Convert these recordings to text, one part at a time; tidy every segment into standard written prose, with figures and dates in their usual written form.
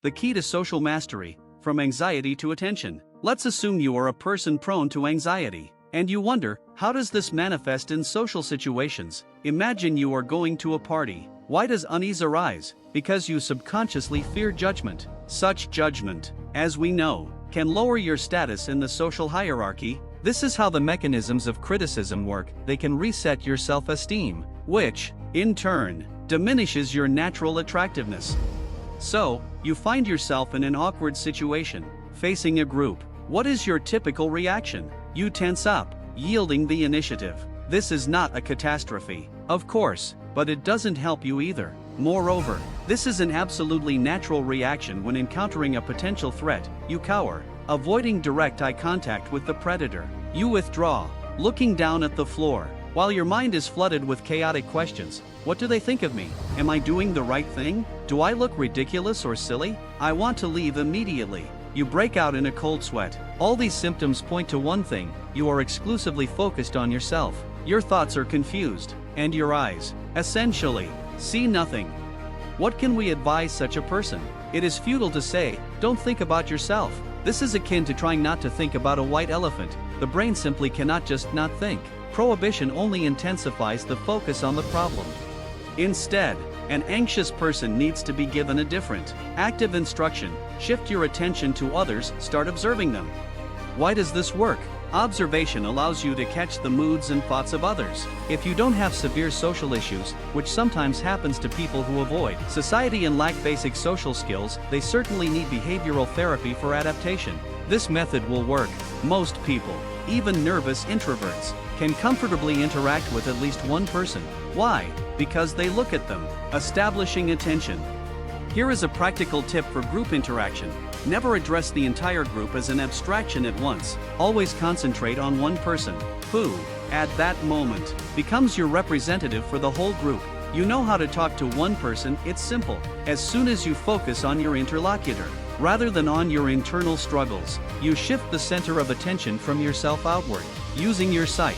The key to social mastery, from anxiety to attention. Let's assume you are a person prone to anxiety, and you wonder, how does this manifest in social situations? Imagine you are going to a party. Why does unease arise? Because you subconsciously fear judgment. Such judgment, as we know, can lower your status in the social hierarchy. This is how the mechanisms of criticism work. They can reset your self-esteem, which, in turn, diminishes your natural attractiveness. So, you find yourself in an awkward situation, facing a group. What is your typical reaction? You tense up, yielding the initiative. This is not a catastrophe, of course, but it doesn't help you either. Moreover, this is an absolutely natural reaction when encountering a potential threat. You cower, avoiding direct eye contact with the predator. You withdraw, looking down at the floor, while your mind is flooded with chaotic questions. What do they think of me? Am I doing the right thing? Do I look ridiculous or silly? I want to leave immediately. You break out in a cold sweat. All these symptoms point to one thing: you are exclusively focused on yourself. Your thoughts are confused, and your eyes, essentially, see nothing. What can we advise such a person? It is futile to say, don't think about yourself. This is akin to trying not to think about a white elephant. The brain simply cannot just not think. Prohibition only intensifies the focus on the problem. Instead, an anxious person needs to be given a different, active instruction. Shift your attention to others, start observing them. Why does this work? Observation allows you to catch the moods and thoughts of others. If you don't have severe social issues, which sometimes happens to people who avoid society and lack basic social skills, they certainly need behavioral therapy for adaptation. This method will work. Most people, even nervous introverts, can comfortably interact with at least one person. Why? Because they look at them, establishing attention. Here is a practical tip for group interaction. Never address the entire group as an abstraction at once. Always concentrate on one person, who, at that moment, becomes your representative for the whole group. You know how to talk to one person. It's simple. As soon as you focus on your interlocutor, rather than on your internal struggles, you shift the center of attention from yourself outward, using your sight.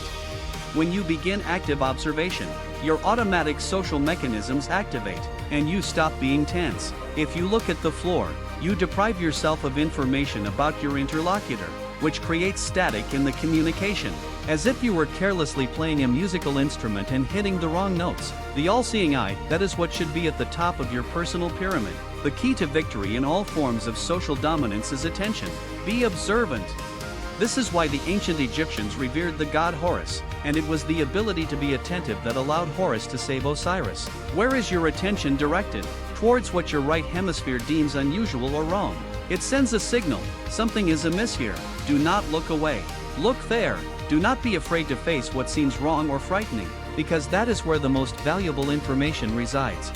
When you begin active observation, your automatic social mechanisms activate, and you stop being tense. If you look at the floor, you deprive yourself of information about your interlocutor, which creates static in the communication, as if you were carelessly playing a musical instrument and hitting the wrong notes. The all-seeing eye, that is what should be at the top of your personal pyramid. The key to victory in all forms of social dominance is attention. Be observant. This is why the ancient Egyptians revered the god Horus, and it was the ability to be attentive that allowed Horus to save Osiris. Where is your attention directed? Towards what your right hemisphere deems unusual or wrong. It sends a signal, something is amiss here. Do not look away. Look there. Do not be afraid to face what seems wrong or frightening, because that is where the most valuable information resides.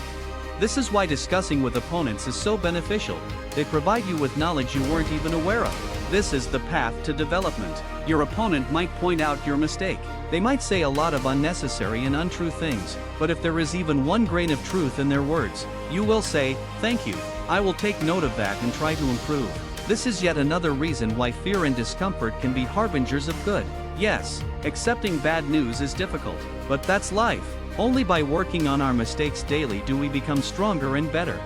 This is why discussing with opponents is so beneficial. They provide you with knowledge you weren't even aware of. This is the path to development. Your opponent might point out your mistake. They might say a lot of unnecessary and untrue things, but if there is even one grain of truth in their words, you will say, "Thank you. I will take note of that and try to improve." This is yet another reason why fear and discomfort can be harbingers of good. Yes, accepting bad news is difficult, but that's life. Only by working on our mistakes daily do we become stronger and better.